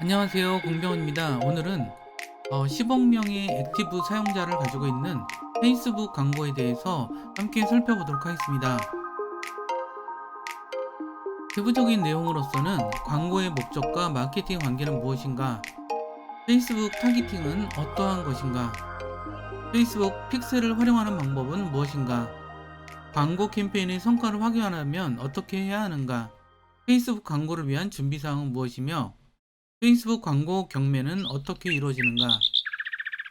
안녕하세요, 공병원입니다. 오늘은 10억 명의 액티브 사용자를 가지고 있는 페이스북 광고에 대해서 함께 살펴보도록 하겠습니다. 세부적인 내용으로서는 광고의 목적과 마케팅 관계는 무엇인가, 페이스북 타깃팅은 어떠한 것인가, 페이스북 픽셀을 활용하는 방법은 무엇인가, 광고 캠페인의 성과를 확인하려면 어떻게 해야 하는가, 페이스북 광고를 위한 준비사항은 무엇이며, 페이스북 광고 경매는 어떻게 이루어지는가,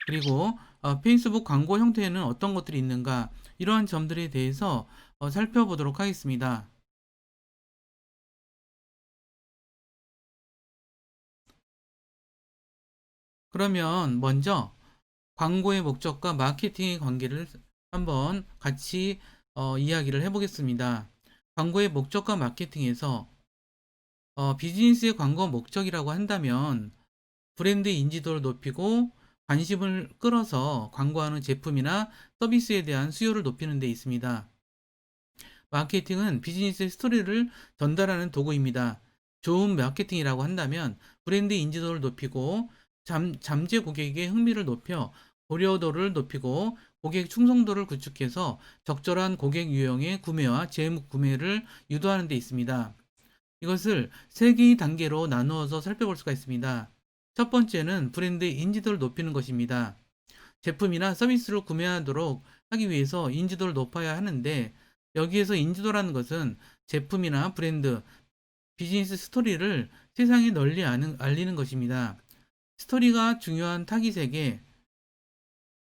그리고 페이스북 광고 형태에는 어떤 것들이 있는가, 이러한 점들에 대해서 살펴보도록 하겠습니다. 그러면 먼저 광고의 목적과 마케팅의 관계를 한번 같이 이야기를 해보겠습니다. 광고의 목적과 마케팅에서 비즈니스의 광고 목적이라고 한다면 브랜드 인지도를 높이고 관심을 끌어서 광고하는 제품이나 서비스에 대한 수요를 높이는 데 있습니다. 마케팅은 비즈니스의 스토리를 전달하는 도구입니다. 좋은 마케팅이라고 한다면 브랜드 인지도를 높이고 잠재 고객의 흥미를 높여 고려도를 높이고 고객 충성도를 구축해서 적절한 고객 유형의 구매와 재구매를 유도하는 데 있습니다. 이것을 세 개의 단계로 나누어서 살펴볼 수가 있습니다. 첫 번째는 브랜드의 인지도를 높이는 것입니다. 제품이나 서비스를 구매하도록 하기 위해서 인지도를 높여야 하는데, 여기에서 인지도라는 것은 제품이나 브랜드, 비즈니스 스토리를 세상에 널리 알리는 것입니다. 스토리가 중요한 타깃에게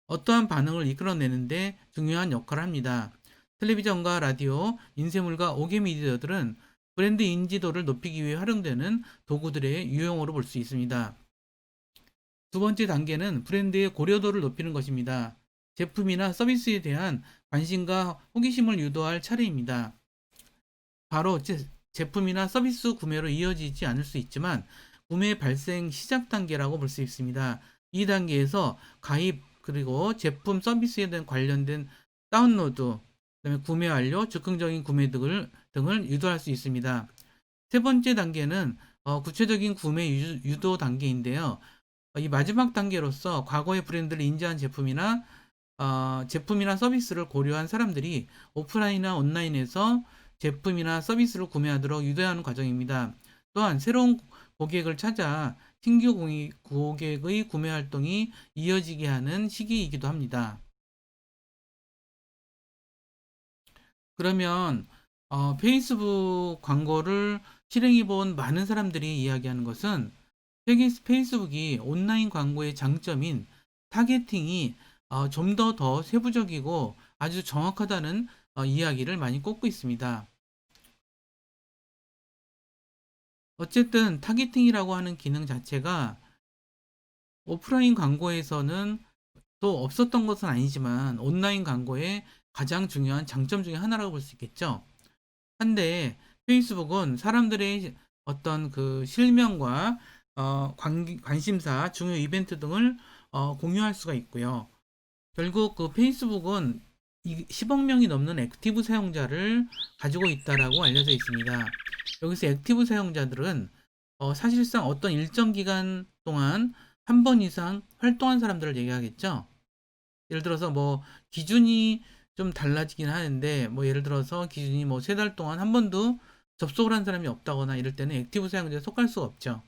어떠한 반응을 이끌어내는데 중요한 역할을 합니다. 텔레비전과 라디오, 인쇄물과 5개 미디어들은 브랜드 인지도를 높이기 위해 활용되는 도구들의 유형으로 볼 수 있습니다. 두 번째 단계는 브랜드의 고려도를 높이는 것입니다. 제품이나 서비스에 대한 관심과 호기심을 유도할 차례입니다. 바로 제품이나 서비스 구매로 이어지지 않을 수 있지만 구매 발생 시작 단계라고 볼 수 있습니다. 이 단계에서 가입, 그리고 제품 서비스에 대한 관련된 다운로드, 그다음에 구매 완료, 즉흥적인 구매 등을 유도할 수 있습니다. 세 번째 단계는 구체적인 구매 유도 단계인데요. 이 마지막 단계로서 과거의 브랜드를 인지한 제품이나 서비스를 고려한 사람들이 오프라인이나 온라인에서 제품이나 서비스를 구매하도록 유도하는 과정입니다. 또한 새로운 고객을 찾아 신규 고객의 구매 활동이 이어지게 하는 시기이기도 합니다. 그러면 페이스북 광고를 실행해 본 많은 사람들이 이야기하는 것은 페이스북이 온라인 광고의 장점인 타겟팅이 좀 더 세부적이고 아주 정확하다는 이야기를 많이 꼽고 있습니다. 어쨌든 타겟팅이라고 하는 기능 자체가 오프라인 광고에서는 또 없었던 것은 아니지만 온라인 광고의 가장 중요한 장점 중에 하나라고 볼 수 있겠죠. 한데 페이스북은 사람들의 어떤 그 실명과 관심사, 중요 이벤트 등을 공유할 수가 있고요. 결국 그 페이스북은 10억 명이 넘는 액티브 사용자를 가지고 있다라고 알려져 있습니다. 여기서 액티브 사용자들은 사실상 어떤 일정 기간 동안 한 번 이상 활동한 사람들을 얘기하겠죠. 예를 들어서 뭐 기준이 좀 달라지긴 하는데, 뭐 예를 들어서 기준이 뭐 3달 동안 한 번도 접속을 한 사람이 없다거나 이럴 때는 액티브 사용자에 속할 수가 없죠.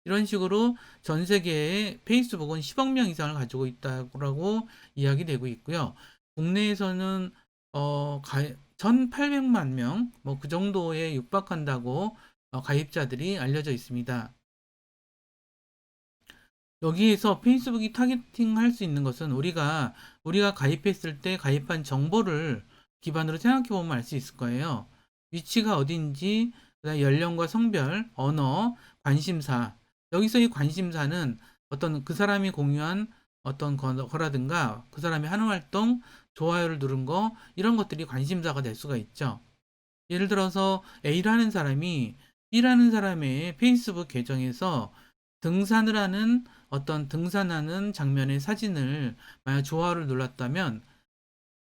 이런 식으로 전 세계에 페이스북은 10억 명 이상을 가지고 있다고 이야기되고 있고요. 국내에서는 1,800만 명, 뭐 그 정도에 육박한다고 가입자들이 알려져 있습니다. 여기에서 페이스북이 타겟팅 할 수 있는 것은 우리가 가입했을 때 가입한 정보를 기반으로 생각해 보면 알 수 있을 거예요. 위치가 어딘지, 그다음에 연령과 성별, 언어, 관심사. 여기서 이 관심사는 어떤 그 사람이 공유한 어떤 거라든가 그 사람이 하는 활동, 좋아요를 누른 거, 이런 것들이 관심사가 될 수가 있죠. 예를 들어서 A라는 사람이 B라는 사람의 페이스북 계정에서 등산을 하는 어떤 등산하는 장면의 사진을 만약 좋아요를 눌렀다면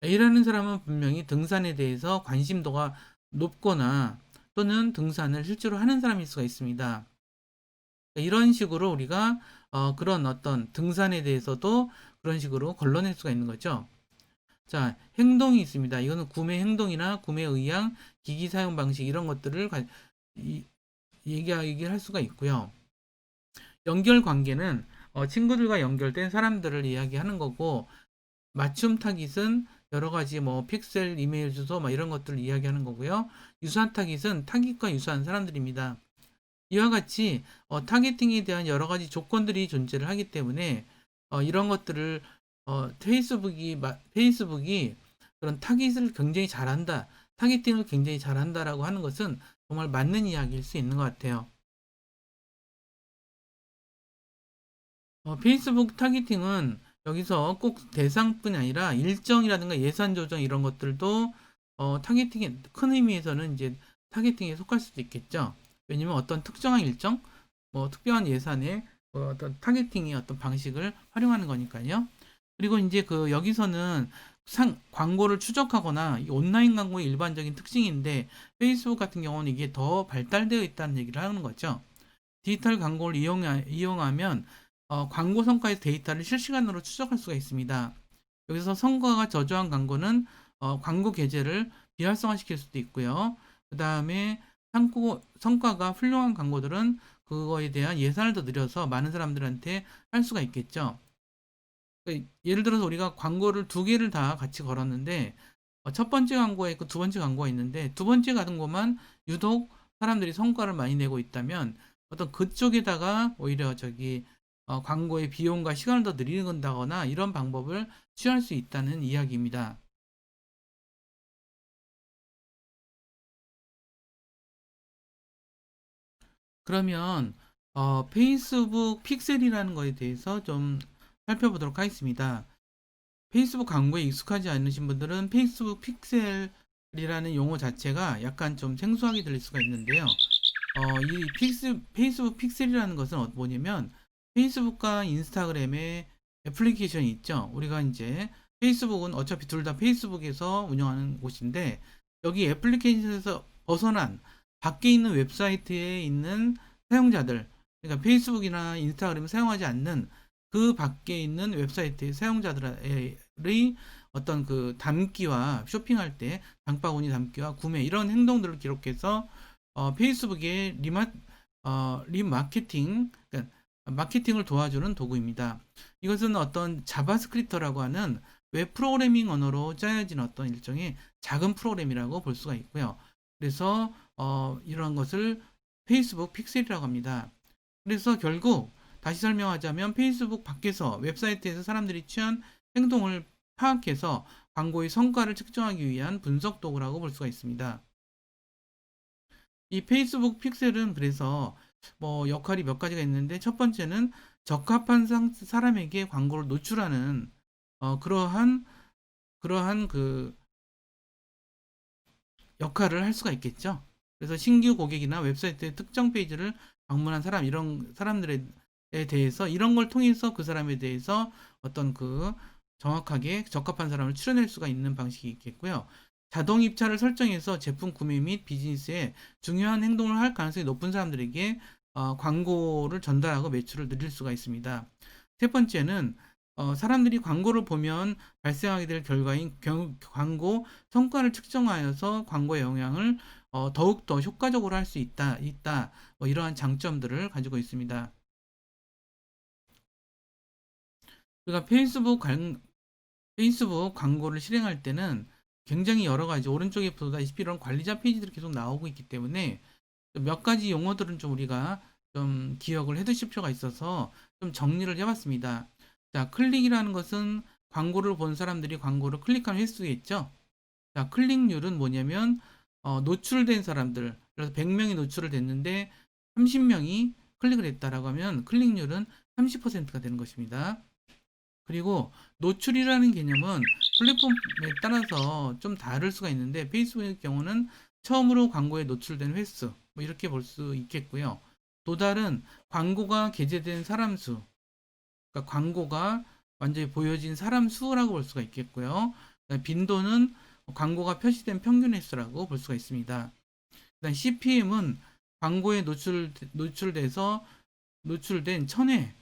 A라는 사람은 분명히 등산에 대해서 관심도가 높거나 또는 등산을 실제로 하는 사람일 수가 있습니다. 이런 식으로 우리가 그런 어떤 등산에 대해서도 그런 식으로 걸러낼 수가 있는 거죠. 자, 행동이 있습니다. 이거는 구매 행동이나 구매 의향, 기기 사용 방식 이런 것들을 이, 얘기할 수가 있고요. 연결 관계는 친구들과 연결된 사람들을 이야기하는 거고, 맞춤 타깃은 여러 가지 뭐 픽셀, 이메일 주소 뭐 이런 것들을 이야기하는 거고요. 유사한 타깃은 타깃과 유사한 사람들입니다. 이와 같이 타겟팅에 대한 여러 가지 조건들이 존재를 하기 때문에 이런 것들을 페이스북이 그런 타깃을 굉장히 잘한다, 타겟팅을 굉장히 잘한다라고 하는 것은 정말 맞는 이야기일 수 있는 것 같아요. 페이스북 타겟팅은 여기서 꼭 대상뿐이 아니라 일정이라든가 예산 조정 이런 것들도 타겟팅의 큰 의미에서는 이제 타겟팅에 속할 수도 있겠죠. 왜냐면 어떤 특정한 일정, 뭐 특별한 예산에 어떤 타겟팅의 어떤 방식을 활용하는 거니까요. 그리고 이제 그 여기서는 광고를 추적하거나 온라인 광고의 일반적인 특징인데 페이스북 같은 경우는 이게 더 발달되어 있다는 얘기를 하는 거죠. 디지털 광고를 이용하면 광고 성과의 데이터를 실시간으로 추적할 수가 있습니다. 여기서 성과가 저조한 광고는 광고 계제를 비활성화시킬 수도 있고요. 그 다음에 성과가 훌륭한 광고들은 그거에 대한 예산을 더 늘려서 많은 사람들한테 할 수가 있겠죠. 그러니까 예를 들어서 우리가 광고를 두 개를 다 같이 걸었는데 첫 번째 광고가 있고 두 번째 광고가 있는데 두 번째 가는 것만 유독 사람들이 성과를 많이 내고 있다면 어떤 그쪽에다가 오히려 저기 광고의 비용과 시간을 더 늘린다거나 이런 방법을 취할 수 있다는 이야기입니다. 그러면 페이스북 픽셀이라는 거에 대해서 좀 살펴보도록 하겠습니다. 페이스북 광고에 익숙하지 않으신 분들은 페이스북 픽셀이라는 용어 자체가 약간 좀 생소하게 들릴 수가 있는데요. 이 페이스북 픽셀이라는 것은 뭐냐면 페이스북과 인스타그램의 애플리케이션이 있죠. 우리가 이제 페이스북은 어차피 둘 다 페이스북에서 운영하는 곳인데 여기 애플리케이션에서 벗어난 밖에 있는 웹사이트에 있는 사용자들, 그러니까 페이스북이나 인스타그램을 사용하지 않는 그 밖에 있는 웹사이트의 사용자들의 어떤 그 담기와 쇼핑할 때 장바구니 담기와 구매 이런 행동들을 기록해서 페이스북의 리마케팅, 그러니까 마케팅을 도와주는 도구입니다. 이것은 어떤 자바스크립트라고 하는 웹 프로그래밍 언어로 짜여진 어떤 일종의 작은 프로그램이라고 볼 수가 있고요. 그래서 이런 것을 페이스북 픽셀이라고 합니다. 그래서 결국 다시 설명하자면 페이스북 밖에서 웹사이트에서 사람들이 취한 행동을 파악해서 광고의 성과를 측정하기 위한 분석 도구라고 볼 수가 있습니다. 이 페이스북 픽셀은 그래서 뭐 역할이 몇 가지가 있는데 첫 번째는 적합한 사람에게 광고를 노출하는 그러한 그 역할을 할 수가 있겠죠. 그래서 신규 고객이나 웹사이트의 특정 페이지를 방문한 사람 이런 사람들에 대해서 이런 걸 통해서 그 사람에 대해서 어떤 그 정확하게 적합한 사람을 추려낼 수가 있는 방식이 있겠고요. 자동 입찰을 설정해서 제품 구매 및 비즈니스에 중요한 행동을 할 가능성이 높은 사람들에게 광고를 전달하고 매출을 늘릴 수가 있습니다. 세 번째는 사람들이 광고를 보면 발생하게 될 결과인 광고 성과를 측정하여서 광고의 영향을 더욱더 효과적으로 할 수 있다. 뭐 이러한 장점들을 가지고 있습니다. 그러니까 페이스북 광고를 실행할 때는 굉장히 여러 가지 오른쪽에 보다시피 이런 관리자 페이지들이 계속 나오고 있기 때문에 몇 가지 용어들은 좀 우리가 좀 기억을 해 두실 필요가 있어서 좀 정리를 해봤습니다. 자, 클릭이라는 것은 광고를 본 사람들이 광고를 클릭한 횟수겠죠. 자, 클릭률은 뭐냐면 노출된 사람들, 그래서 100명이 노출을 됐는데 30명이 클릭을 했다라고 하면 클릭률은 30%가 되는 것입니다. 그리고 노출이라는 개념은 플랫폼에 따라서 좀 다를 수가 있는데 페이스북의 경우는 처음으로 광고에 노출된 횟수 뭐 이렇게 볼 수 있겠고요. 또 다른 광고가 게재된 사람 수, 그러니까 광고가 완전히 보여진 사람 수라고 볼 수가 있겠고요. 빈도는 광고가 표시된 평균 횟수라고 볼 수가 있습니다. 그다음 CPM은 광고에 노출돼서 노출된 천회,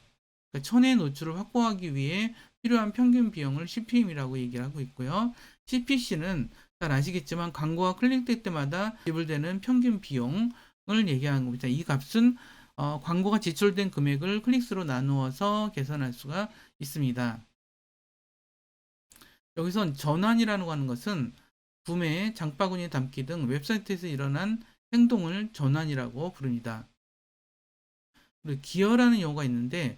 그러니까 천회 노출을 확보하기 위해 필요한 평균 비용을 CPM이라고 얘기를 하고 있고요. CPC는 잘 아시겠지만 광고가 클릭될 때마다 지불되는 평균 비용을 얘기하는 겁니다. 이 값은 광고가 지출된 금액을 클릭수로 나누어서 계산할 수가 있습니다. 여기선 전환이라고 하는 것은 구매, 장바구니 담기 등 웹사이트에서 일어난 행동을 전환이라고 부릅니다. 그리고 기여라는 용어가 있는데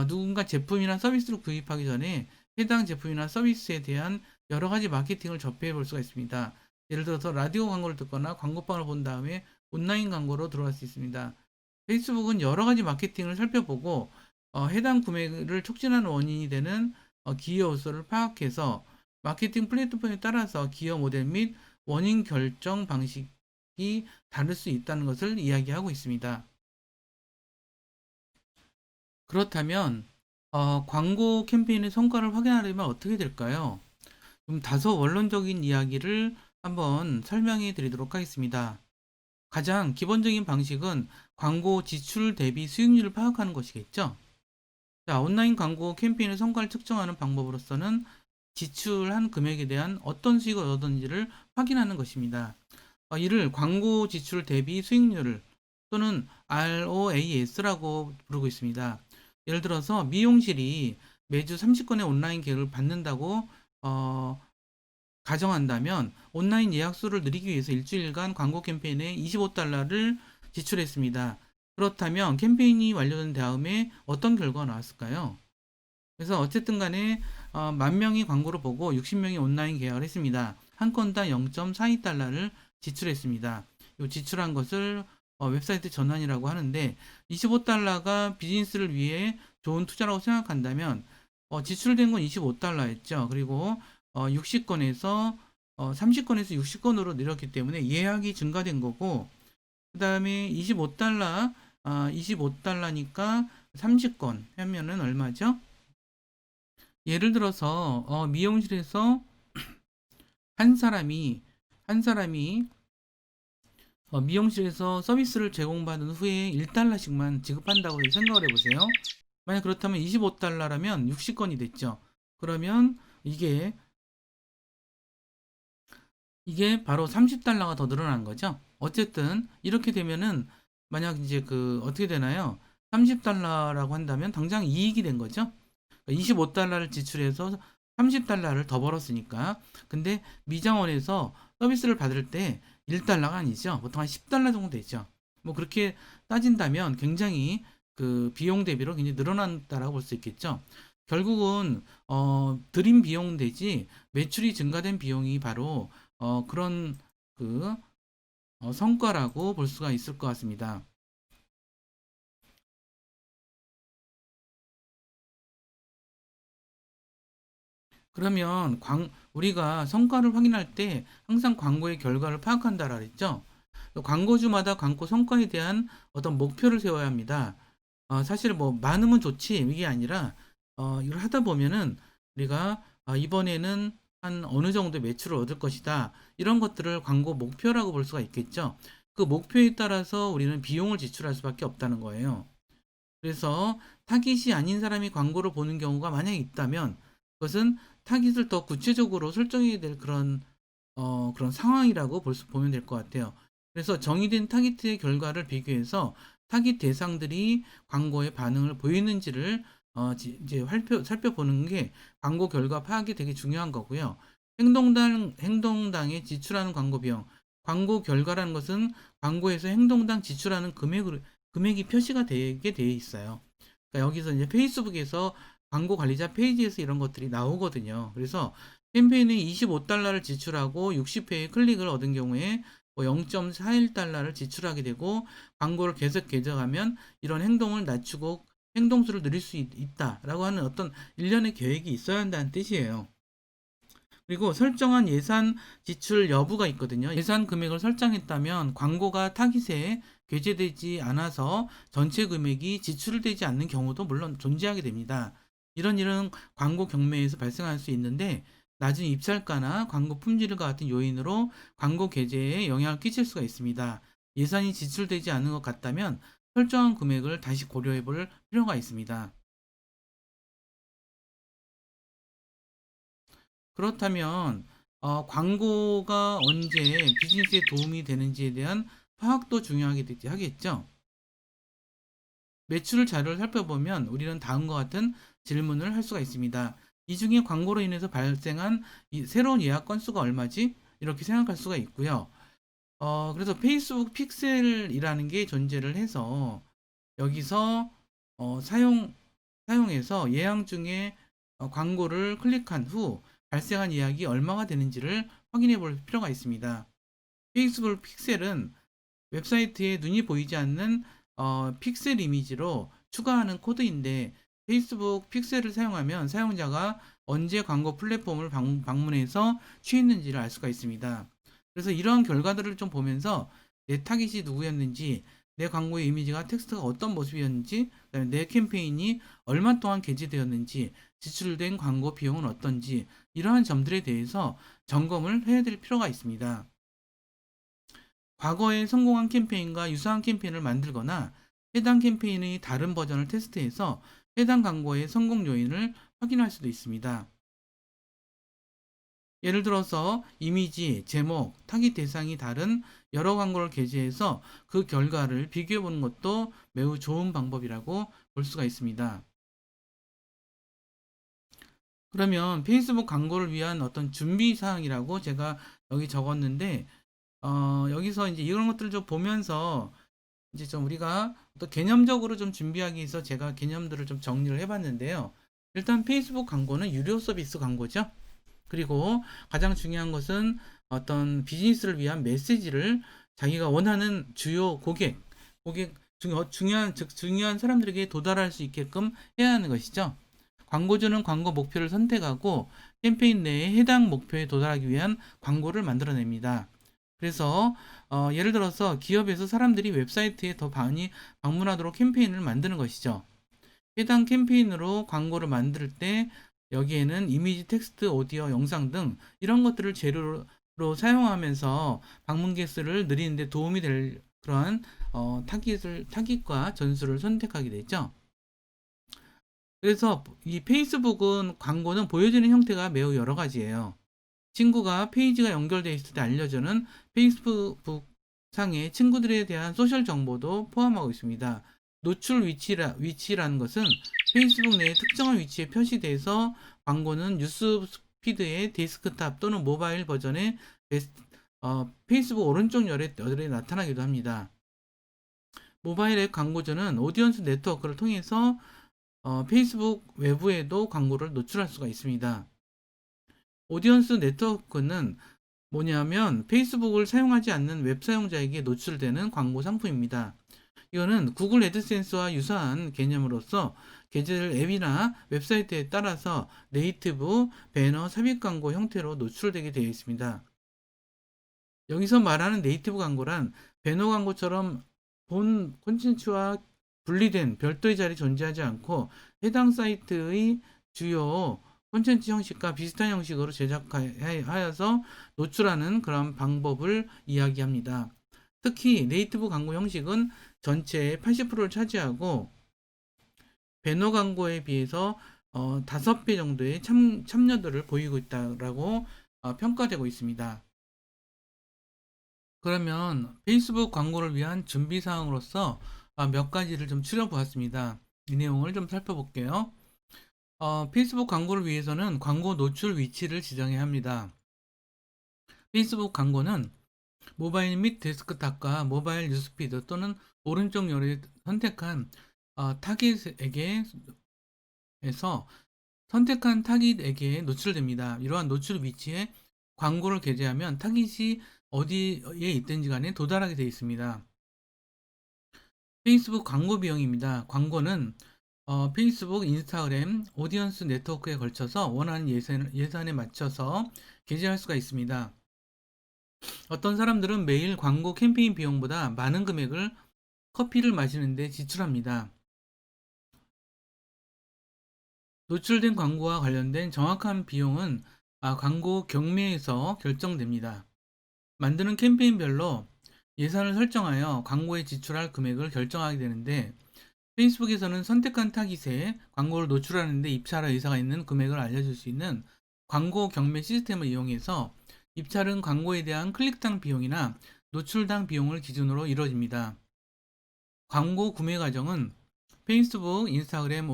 누군가 제품이나 서비스를 구입하기 전에 해당 제품이나 서비스에 대한 여러 가지 마케팅을 접해 볼 수가 있습니다. 예를 들어서 라디오 광고를 듣거나 광고방을 본 다음에 온라인 광고로 들어갈 수 있습니다. 페이스북은 여러 가지 마케팅을 살펴보고 해당 구매를 촉진하는 원인이 되는 기여 요소를 파악해서 마케팅 플랫폼에 따라서 기여 모델 및 원인 결정 방식이 다를 수 있다는 것을 이야기하고 있습니다. 그렇다면 광고 캠페인의 성과를 확인하려면 어떻게 될까요? 좀 다소 원론적인 이야기를 한번 설명해 드리도록 하겠습니다. 가장 기본적인 방식은 광고 지출 대비 수익률을 파악하는 것이겠죠. 자, 온라인 광고 캠페인의 성과를 측정하는 방법으로서는 지출한 금액에 대한 어떤 수익을 얻었는지를 확인하는 것입니다. 이를 광고 지출 대비 수익률을 또는 ROAS라고 부르고 있습니다. 예를 들어서 미용실이 매주 30건의 온라인 계약을 받는다고 가정한다면 온라인 예약 수를 늘리기 위해서 일주일간 광고 캠페인에 $25를 지출했습니다. 그렇다면 캠페인이 완료된 다음에 어떤 결과가 나왔을까요? 그래서 어쨌든 간에 10,000명이 광고를 보고 60명이 온라인 계약을 했습니다. 한 건당 0.42달러를 지출했습니다. 이 지출한 것을 웹사이트 전환이라고 하는데 25달러가 비즈니스를 위해 좋은 투자라고 생각한다면 지출된 건 25달러였죠. 그리고 60건에서 30건에서 60건으로 늘었기 때문에 예약이 증가된 거고 그 다음에 25달러니까 30건 하면은 얼마죠? 예를 들어서 미용실에서 한 사람이 미용실에서 서비스를 제공받은 후에 1달러씩만 지급한다고 생각을 해보세요. 만약 그렇다면 25달러라면 60건이 됐죠. 그러면 이게 바로 30달러가 더 늘어난 거죠. 어쨌든 이렇게 되면은 만약 이제 어떻게 되나요? 30달러라고 한다면 당장 이익이 된 거죠. 25달러를 지출해서 30달러를 더 벌었으니까. 근데 미장원에서 서비스를 받을 때 1달러가 아니죠. 보통 한 10달러 정도 되죠. 뭐 그렇게 따진다면 굉장히 비용 대비로 굉장히 늘어난다라고 볼 수 있겠죠. 결국은 들인 비용 대지 매출이 증가된 비용이 바로 그런 그 성과라고 볼 수가 있을 것 같습니다. 그러면 우리가 성과를 확인할 때 항상 광고의 결과를 파악한다라 그랬죠. 광고주마다 광고 성과에 대한 어떤 목표를 세워야 합니다. 사실 뭐 많으면 좋지 이게 아니라 이걸 하다 보면은 우리가 이번에는 한 어느 정도 매출을 얻을 것이다. 이런 것들을 광고 목표라고 볼 수가 있겠죠. 그 목표에 따라서 우리는 비용을 지출할 수밖에 없다는 거예요. 그래서 타깃이 아닌 사람이 광고를 보는 경우가 만약에 있다면 그것은 타깃을 더 구체적으로 설정해야 될 그런 상황이라고 보면 될 것 같아요. 그래서 정의된 타깃의 결과를 비교해서 타깃 대상들이 광고의 반응을 보이는지를 이제 살펴보는 게 광고 결과 파악이 되게 중요한 거고요. 행동당에 지출하는 광고 비용, 광고 결과라는 것은 광고에서 행동당 지출하는 금액이 표시가 되게 되어 있어요. 그러니까 여기서 이제 페이스북에서 광고 관리자 페이지에서 이런 것들이 나오거든요. 그래서 캠페인에 25달러를 지출하고 60회의 클릭을 얻은 경우에 0.41달러를 지출하게 되고 광고를 계속 개정하면 이런 행동을 낮추고 행동수를 늘릴 수 있다라고 하는 어떤 일련의 계획이 있어야 한다는 뜻이에요. 그리고 설정한 예산 지출 여부가 있거든요. 예산 금액을 설정했다면 광고가 타깃에 게재되지 않아서 전체 금액이 지출되지 않는 경우도 물론 존재하게 됩니다. 이런 일은 광고 경매에서 발생할 수 있는데 낮은 입찰가나 광고 품질과 같은 요인으로 광고 게재에 영향을 끼칠 수가 있습니다. 예산이 지출되지 않은 것 같다면 설정한 금액을 다시 고려해 볼 필요가 있습니다. 그렇다면 광고가 언제 비즈니스에 도움이 되는지에 대한 파악도 중요하게 하겠죠. 매출 자료를 살펴보면 우리는 다음과 같은 질문을 할 수가 있습니다. 이 중에 광고로 인해서 발생한 이 새로운 예약 건수가 얼마지? 이렇게 생각할 수가 있고요. 그래서 페이스북 픽셀이라는 게 존재를 해서 여기서 사용해서 예약 중에 광고를 클릭한 후 발생한 예약이 얼마가 되는지를 확인해 볼 필요가 있습니다. 페이스북 픽셀은 웹사이트에 눈이 보이지 않는 픽셀 이미지로 추가하는 코드인데 페이스북 픽셀을 사용하면 사용자가 언제 광고 플랫폼을 방문해서 취했는지를 알 수가 있습니다. 그래서 이러한 결과들을 좀 보면서 내 타깃이 누구였는지, 내 광고의 이미지가 텍스트가 어떤 모습이었는지, 그다음에 내 캠페인이 얼마 동안 게재되었는지, 지출된 광고 비용은 어떤지 이러한 점들에 대해서 점검을 해야 될 필요가 있습니다. 과거에 성공한 캠페인과 유사한 캠페인을 만들거나 해당 캠페인의 다른 버전을 테스트해서 해당 광고의 성공 요인을 확인할 수도 있습니다. 예를 들어서 이미지, 제목, 타깃 대상이 다른 여러 광고를 게재해서 그 결과를 비교해 보는 것도 매우 좋은 방법이라고 볼 수가 있습니다. 그러면 페이스북 광고를 위한 어떤 준비 사항이라고 제가 여기 적었는데 여기서 이제 이런 것들을 좀 보면서 이제 좀 우리가 또 개념적으로 좀 준비하기 위해서 제가 개념들을 좀 정리를 해봤는데요. 일단 페이스북 광고는 유료 서비스 광고죠. 그리고 가장 중요한 것은 어떤 비즈니스를 위한 메시지를 자기가 원하는 주요 고객 중요한 사람들에게 도달할 수 있게끔 해야 하는 것이죠. 광고주는 광고 목표를 선택하고 캠페인 내에 해당 목표에 도달하기 위한 광고를 만들어냅니다. 그래서 예를 들어서 기업에서 사람들이 웹사이트에 더 많이 방문하도록 캠페인을 만드는 것이죠. 해당 캠페인으로 광고를 만들 때 여기에는 이미지, 텍스트, 오디오, 영상 등 이런 것들을 재료로 사용하면서 방문 개수를 늘리는 데 도움이 될 그러한 타깃과 전술을 선택하게 되죠. 그래서 이 페이스북은 광고는 보여지는 형태가 매우 여러 가지예요. 친구가 페이지가 연결되어 있을 때 알려주는 페이스북 상의 친구들에 대한 소셜 정보도 포함하고 있습니다. 노출 위치라는 것은 페이스북 내에 특정한 위치에 표시돼서 광고는 뉴스 피드의 데스크탑 또는 모바일 버전의 페이스북 오른쪽 열에 나타나기도 합니다. 모바일 앱 광고주는 오디언스 네트워크를 통해서 페이스북 외부에도 광고를 노출할 수가 있습니다. 오디언스 네트워크는 뭐냐면 페이스북을 사용하지 않는 웹 사용자에게 노출되는 광고 상품입니다. 이거는 구글 애드센스와 유사한 개념으로서 게재될 앱이나 웹사이트에 따라서 네이티브, 배너, 삽입 광고 형태로 노출되게 되어 있습니다. 여기서 말하는 네이티브 광고란 배너 광고처럼 본 콘텐츠와 분리된 별도의 자리 존재하지 않고 해당 사이트의 주요 콘텐츠 형식과 비슷한 형식으로 제작하여서 노출하는 그런 방법을 이야기합니다. 특히 네이티브 광고 형식은 전체의 80%를 차지하고 배너 광고에 비해서 5배 정도의 참여도를 보이고 있다라고 평가되고 있습니다. 그러면 페이스북 광고를 위한 준비 사항으로서 몇 가지를 좀 추려 보았습니다. 이 내용을 좀 살펴볼게요. 페이스북 광고를 위해서는 광고 노출 위치를 지정해야 합니다. 페이스북 광고는 모바일 및 데스크탑과 모바일 뉴스피드 또는 오른쪽 열에 선택한 타깃에게 선택한 타깃에게 노출됩니다. 이러한 노출 위치에 광고를 게재하면 타깃이 어디에 있든지 간에 도달하게 되어 있습니다. 페이스북 광고 비용입니다. 광고는 페이스북, 인스타그램, 오디언스 네트워크에 걸쳐서 원하는 예산에 맞춰서 게재할 수가 있습니다. 어떤 사람들은 매일 광고 캠페인 비용보다 많은 금액을 커피를 마시는데 지출합니다. 노출된 광고와 관련된 정확한 비용은 광고 경매에서 결정됩니다. 만드는 캠페인별로 예산을 설정하여 광고에 지출할 금액을 결정하게 되는데 페이스북에서는 선택한 타깃에 광고를 노출하는데 입찰할 의사가 있는 금액을 알려줄 수 있는 광고 경매 시스템을 이용해서 입찰은 광고에 대한 클릭당 비용이나 노출당 비용을 기준으로 이루어집니다. 광고 구매 과정은 페이스북, 인스타그램,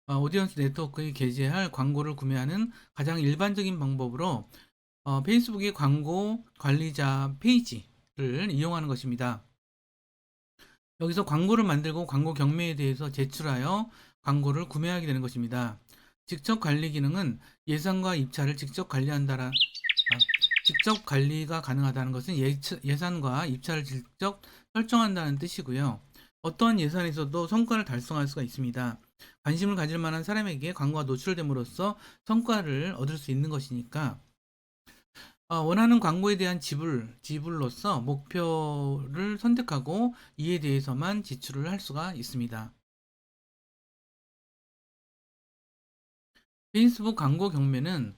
오디언스 네트워크에 게재할 광고를 구매하는 가장 일반적인 방법으로 페이스북의 광고 관리자 페이지를 이용하는 것입니다. 여기서 광고를 만들고 광고 경매에 대해서 제출하여 광고를 구매하게 되는 것입니다. 직접 관리 기능은 예산과 입찰을 직접 직접 관리가 가능하다는 것은 예산과 입찰을 직접 설정한다는 뜻이고요. 어떠한 예산에서도 성과를 달성할 수가 있습니다. 관심을 가질 만한 사람에게 광고가 노출됨으로써 성과를 얻을 수 있는 것이니까 원하는 광고에 대한 지불로서 목표를 선택하고 이에 대해서만 지출을 할 수가 있습니다. 페이스북 광고 경매는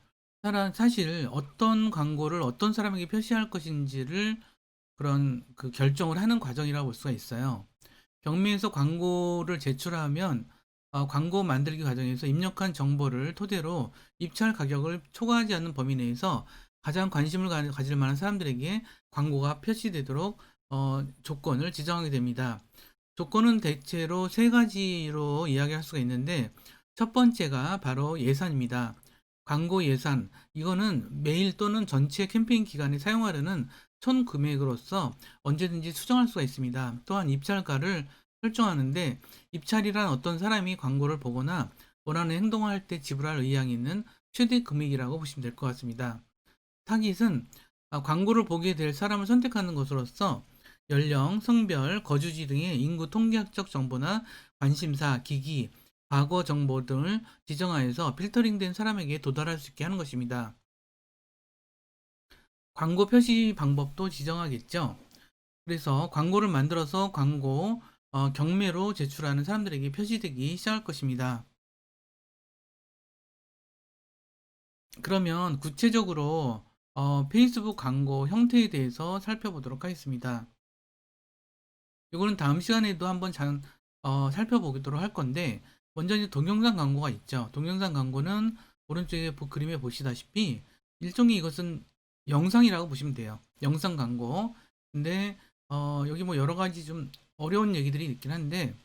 사실 어떤 광고를 어떤 사람에게 표시할 것인지를 그런 그 결정을 하는 과정이라고 볼 수가 있어요. 경매에서 광고를 제출하면 광고 만들기 과정에서 입력한 정보를 토대로 입찰 가격을 초과하지 않는 범위 내에서 가장 관심을 가질 만한 사람들에게 광고가 표시되도록 조건을 지정하게 됩니다. 조건은 대체로 세 가지로 이야기할 수가 있는데 첫 번째가 바로 예산입니다. 광고 예산, 이거는 매일 또는 전체 캠페인 기간에 사용하려는 총 금액으로서 언제든지 수정할 수가 있습니다. 또한 입찰가를 설정하는데 입찰이란 어떤 사람이 광고를 보거나 원하는 행동을 할 때 지불할 의향이 있는 최대 금액이라고 보시면 될 것 같습니다. 타깃은 광고를 보게 될 사람을 선택하는 것으로서 연령, 성별, 거주지 등의 인구 통계학적 정보나 관심사, 기기, 과거 정보 등을 지정하여서 필터링된 사람에게 도달할 수 있게 하는 것입니다. 광고 표시 방법도 지정하겠죠. 그래서 광고를 만들어서 광고 경매로 제출하는 사람들에게 표시되기 시작할 것입니다. 그러면 구체적으로 페이스북 광고 형태에 대해서 살펴보도록 하겠습니다. 이거는 다음 시간에도 한번 살펴보도록 할 건데 먼저 이제 동영상 광고가 있죠. 동영상 광고는 오른쪽에 그림에 보시다시피 일종의 이것은 영상이라고 보시면 돼요. 영상 광고. 근데 여기 뭐 여러 가지 좀 어려운 얘기들이 있긴 한데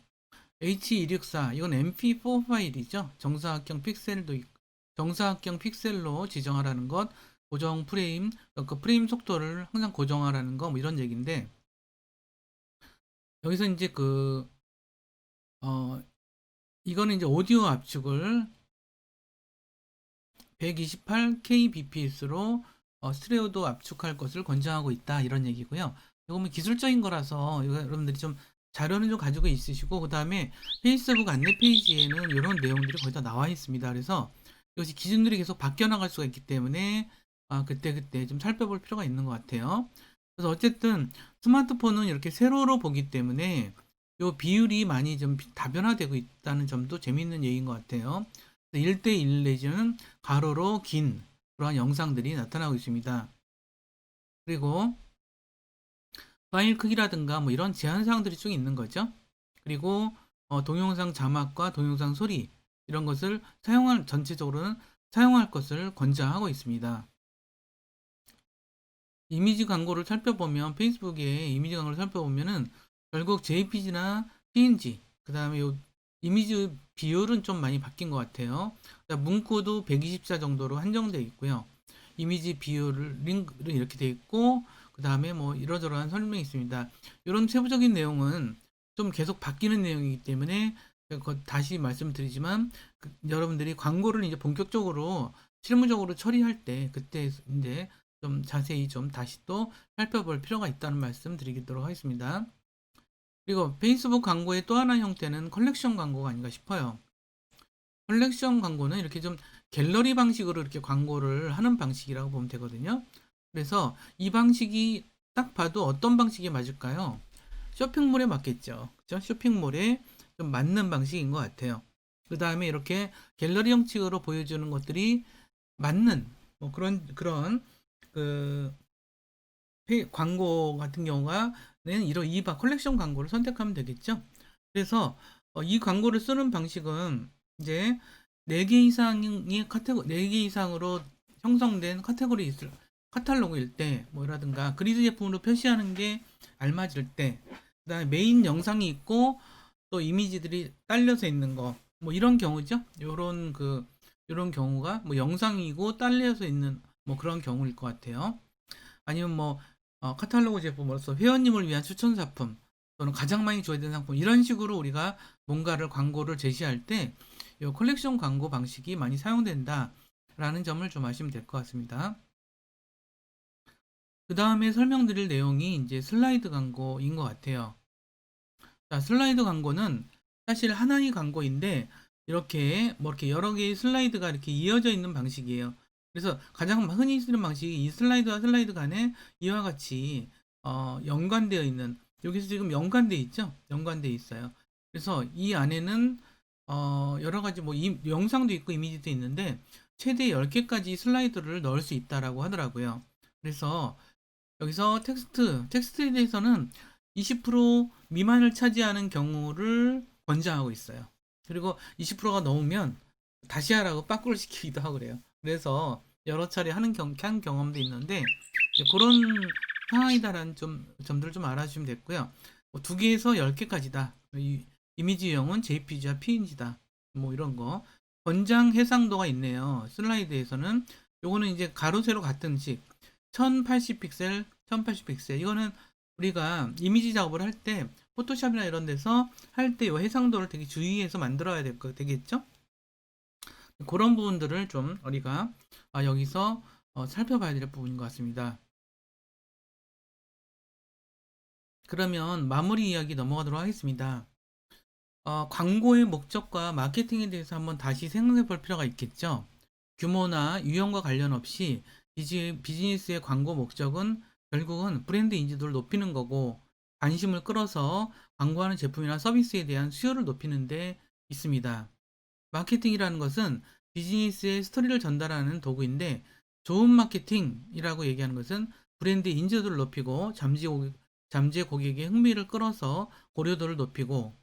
H264 이건 MP4 파일이죠. 정사각형 픽셀로 지정하라는 것, 고정 프레임, 그 프레임 속도를 항상 고정하라는 거, 뭐 이런 얘기인데, 여기서 이제 이거는 이제 오디오 압축을 128kbps로 스테레오도 압축할 것을 권장하고 있다. 이런 얘기고요. 이거 뭐 기술적인 거라서 여러분들이 좀 자료는 좀 가지고 있으시고, 그 다음에 페이스북 안내 페이지에는 이런 내용들이 거의 다 나와 있습니다. 그래서 이것이 기준들이 계속 바뀌어 나갈 수가 있기 때문에 그때그때 좀 살펴볼 필요가 있는 것 같아요. 그래서 어쨌든 스마트폰은 이렇게 세로로 보기 때문에 이 비율이 많이 좀 다변화되고 있다는 점도 재미있는 얘기인 것 같아요. 1대1 내지는 가로로 긴 그러한 영상들이 나타나고 있습니다. 그리고 파일 크기라든가 뭐 이런 제한 사항들이 쭉 있는 거죠. 그리고 동영상 자막과 동영상 소리 이런 것을 전체적으로는 사용할 것을 권장하고 있습니다. 이미지 광고를 살펴보면 페이스북의 이미지 광고를 살펴보면은 결국 JPG나 PNG 그 다음에 이미지 비율은 좀 많이 바뀐 것 같아요. 문구도 124 정도로 한정되어 있고요. 이미지 비율은 이렇게 되어 있고 그 다음에 뭐 이러저러한 설명이 있습니다. 이런 세부적인 내용은 좀 계속 바뀌는 내용이기 때문에 다시 말씀드리지만 여러분들이 광고를 이제 본격적으로 실무적으로 처리할 때 그때 이제 좀 자세히 좀 다시 또 살펴볼 필요가 있다는 말씀 드리도록 하겠습니다. 그리고 페이스북 광고의 또 하나 형태는 컬렉션 광고가 아닌가 싶어요. 컬렉션 광고는 이렇게 좀 갤러리 방식으로 이렇게 광고를 하는 방식이라고 보면 되거든요. 그래서 이 방식이 딱 봐도 어떤 방식이 맞을까요? 쇼핑몰에 맞겠죠. 그죠? 쇼핑몰에 좀 맞는 방식인 것 같아요. 그 다음에 이렇게 갤러리 형식으로 보여주는 것들이 맞는 뭐 그런 그 광고 같은 경우가 는 이런 이바 컬렉션 광고를 선택하면 되겠죠. 그래서 이 광고를 쓰는 방식은 이제 4개 이상의 카테고리, 4개 이상으로 형성된 카테고리 있을 카탈로그일 때 뭐라든가 그리드 제품으로 표시하는 게 알맞을 때, 그다음에 메인 영상이 있고 또 이미지들이 딸려서 있는 거, 뭐 이런 경우죠. 요런 경우가 뭐 영상이고 딸려서 있는 뭐 그런 경우일 것 같아요. 아니면 뭐 카탈로그 제품으로서 회원님을 위한 추천 상품 또는 가장 많이 줘야 되는 상품, 이런 식으로 우리가 뭔가를 광고를 제시할 때 이 컬렉션 광고 방식이 많이 사용된다라는 점을 좀 아시면 될 것 같습니다. 그 다음에 설명드릴 내용이 이제 슬라이드 광고인 것 같아요. 자, 슬라이드 광고는 사실 하나의 광고인데 이렇게 뭐 이렇게 여러 개의 슬라이드가 이렇게 이어져 있는 방식이에요. 그래서 가장 흔히 쓰는 방식이 이 슬라이드와 슬라이드 간에 이와 같이 연관되어 있는, 여기서 지금 연관되어 있죠? 연관되어 있어요. 그래서 이 안에는 여러 가지 뭐 영상도 있고 이미지도 있는데 최대 10개까지 슬라이드를 넣을 수 있다라고 하더라고요. 그래서 여기서 텍스트에 대해서는 20% 미만을 차지하는 경우를 권장하고 있어요. 그리고 20%가 넘으면 다시 하라고 빠꾸를 시키기도 하고 그래요. 그래서 여러 차례 한 경험도 있는데 그런 상황이다라는 점들을 좀 알아주시면 됐고요. 뭐 2개에서 10개까지다. 이미지 유형은 JPG와 PNG다. 뭐 이런 거. 권장 해상도가 있네요. 슬라이드에서는 요거는 이제 가로 세로 같은 식 1080픽셀, 1080픽셀. 이거는 우리가 이미지 작업을 할 때 포토샵이나 이런 데서 할 때 이 해상도를 되게 주의해서 만들어야 되겠죠? 그런 부분들을 좀 우리가 여기서 살펴봐야 될 부분인 것 같습니다. 그러면 마무리 이야기 넘어가도록 하겠습니다. 광고의 목적과 마케팅에 대해서 한번 다시 생각해 볼 필요가 있겠죠. 규모나 유형과 관련 없이 비즈니스의 광고 목적은 결국은 브랜드 인지도를 높이는 거고, 관심을 끌어서 광고하는 제품이나 서비스에 대한 수요를 높이는 데 있습니다. 마케팅이라는 것은 비즈니스의 스토리를 전달하는 도구인데, 좋은 마케팅이라고 얘기하는 것은 브랜드 인지도를 높이고 잠재 고객의 흥미를 끌어서 고려도를 높이고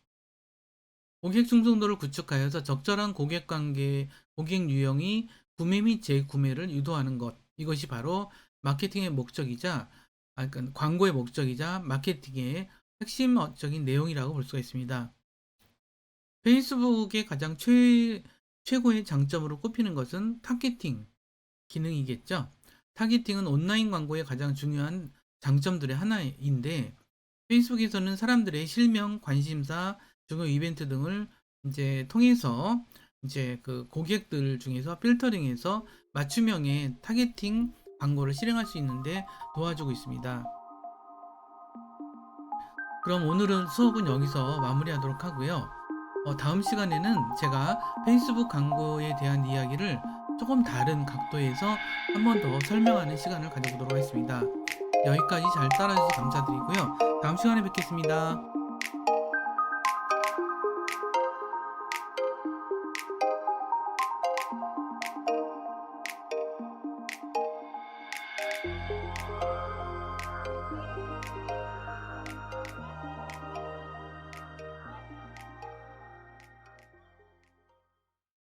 고객 충성도를 구축하여서 적절한 고객 관계, 고객 유형이 구매 및 재구매를 유도하는 것. 이것이 바로 마케팅의 목적이자, 그러니까 광고의 목적이자 마케팅의 핵심적인 내용이라고 볼 수가 있습니다. 페이스북의 가장 최고의 장점으로 꼽히는 것은 타겟팅 기능이겠죠. 타겟팅은 온라인 광고의 가장 중요한 장점들의 하나인데, 페이스북에서는 사람들의 실명, 관심사, 중요 이벤트 등을 이제 통해서 이제 그 고객들 중에서 필터링해서 맞춤형의 타겟팅 광고를 실행할 수 있는데 도와주고 있습니다. 그럼 오늘은 수업은 여기서 마무리하도록 하고요. 다음 시간에는 제가 페이스북 광고에 대한 이야기를 조금 다른 각도에서 한 번 더 설명하는 시간을 가져보도록 하겠습니다. 여기까지 잘 따라주셔서 감사드리고요. 다음 시간에 뵙겠습니다.